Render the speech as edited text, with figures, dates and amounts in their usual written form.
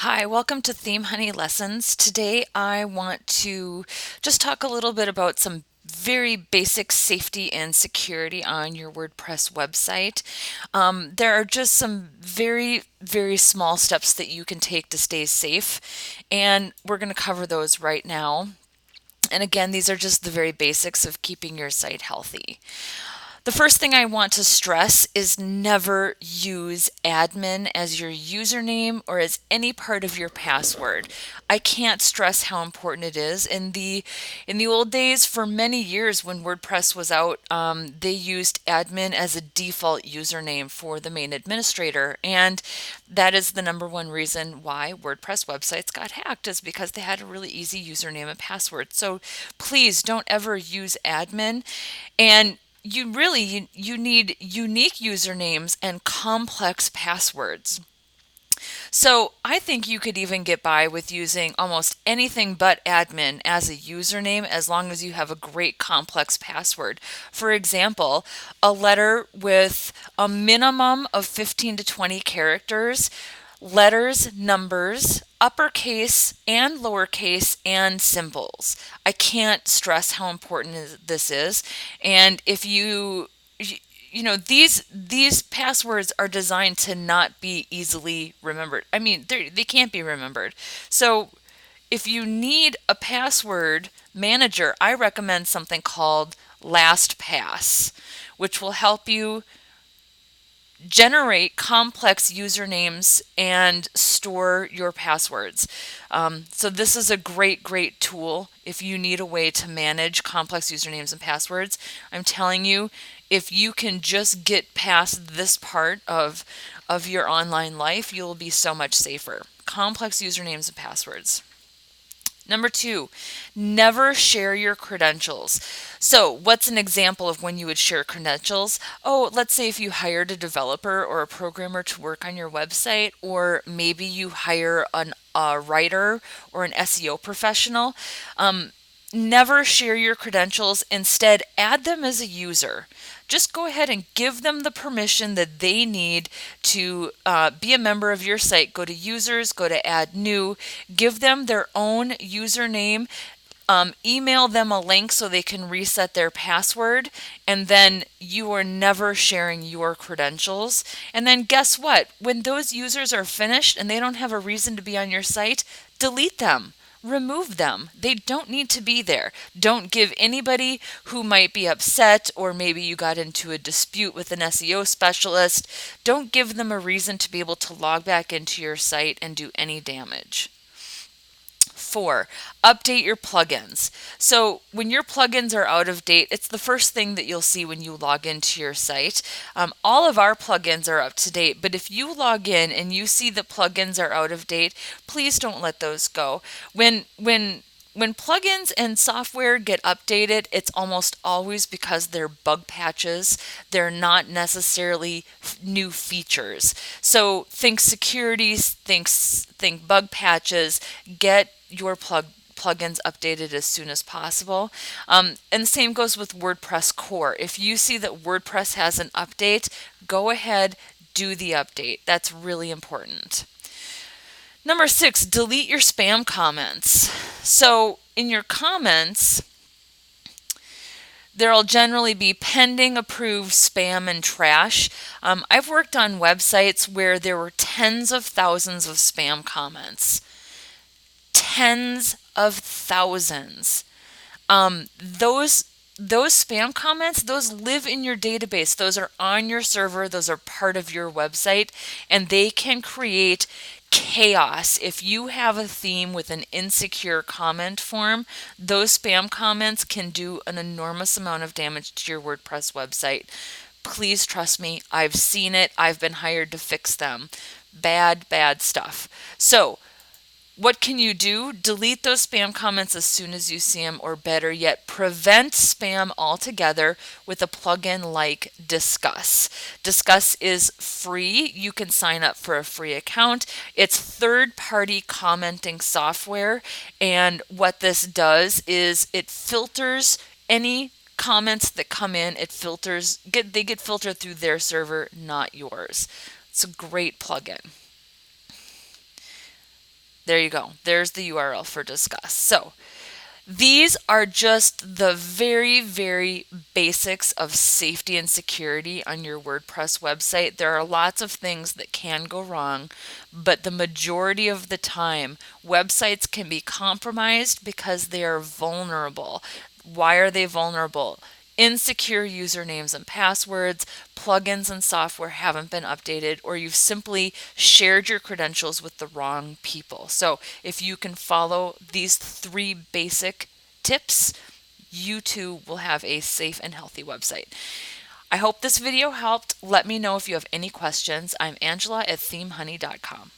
Hi, welcome to Theme Honey Lessons. Today I want to just talk a little bit about some very basic safety and security on your WordPress website. There are just some very small steps that you can take to stay safe, and we're going to cover those right now. And again, these are just the very basics of keeping your site healthy. The first thing I want to stress is never use admin as your username or as any part of your password. I can't stress how important it is. In the old days, for many years when WordPress was out, they used admin as a default username for the main administrator, and that is the number one reason why WordPress websites got hacked, is because they had a really easy username and password. So please don't ever use admin. And you need unique usernames and complex passwords. So I think you could even get by with using almost anything but admin as a username as long as you have a great complex password. For example, a letter with a minimum of 15 to 20 characters, letters, numbers, uppercase and lowercase, and symbols. I can't stress how important this is. And if these passwords are designed to not be easily remembered. I mean, they can't be remembered. So if you need a password manager, I recommend something called LastPass, which will help you generate complex usernames and store your passwords. So this is a great tool if you need a way to manage complex usernames and passwords. I'm telling you, if you can just get past this part of your online life, you'll be so much safer. Complex usernames and passwords. Number two, never share your credentials. So, what's an example of when you would share credentials? Oh, let's say if you hired a developer or a programmer to work on your website, or maybe you hire a writer or an SEO professional. Never share your credentials. Instead, add them as a user. Just go ahead and give them the permission that they need to be a member of your site. Go to users, go to add new, give them their own username, email them a link so they can reset their password, and then you are never sharing your credentials. And then guess what? When those users are finished and they don't have a reason to be on your site, delete them. Remove them. They don't need to be there. Don't give anybody who might be upset, or maybe you got into a dispute with an SEO specialist, don't give them a reason to be able to log back into your site and do any damage. Four, update your plugins. So when your plugins are out of date, it's the first thing that you'll see when you log into your site. All of our plugins are up to date, but if you log in and you see that plugins are out of date, please don't let those go. When plugins and software get updated, it's almost always because they're bug patches. They're not necessarily new features. So think securities, think bug patches. Get your plugins updated as soon as possible. And the same goes with WordPress core. If you see that WordPress has an update, go ahead, do the update. That's really important. Number six, delete your spam comments. So in your comments, there'll generally be pending, approved, spam, and trash. I've worked on websites where there were tens of thousands of spam comments. Tens of thousands. Those spam comments, those live in your database. Those are on your server. Those are part of your website, and they can create chaos. If you have a theme with an insecure comment form, those spam comments can do an enormous amount of damage to your WordPress website. Please trust me. I've seen it. I've been hired to fix them. Bad stuff. So, what can you do? Delete those spam comments as soon as you see them, or better yet, prevent spam altogether with a plugin like Disqus. Disqus is free. You can sign up for a free account. It's third-party commenting software, and what this does is it filters any comments that come in. They get filtered through their server, not yours. It's a great plugin. There you go. There's the URL for Disqus. So these are just the very, very basics of safety and security on your WordPress website. There are lots of things that can go wrong, but the majority of the time, websites can be compromised because they are vulnerable. Why are they vulnerable? Insecure usernames and passwords, plugins and software haven't been updated, or you've simply shared your credentials with the wrong people. So if you can follow these 3 basic tips, you too will have a safe and healthy website. I hope this video helped. Let me know if you have any questions. I'm Angela at themehoney.com.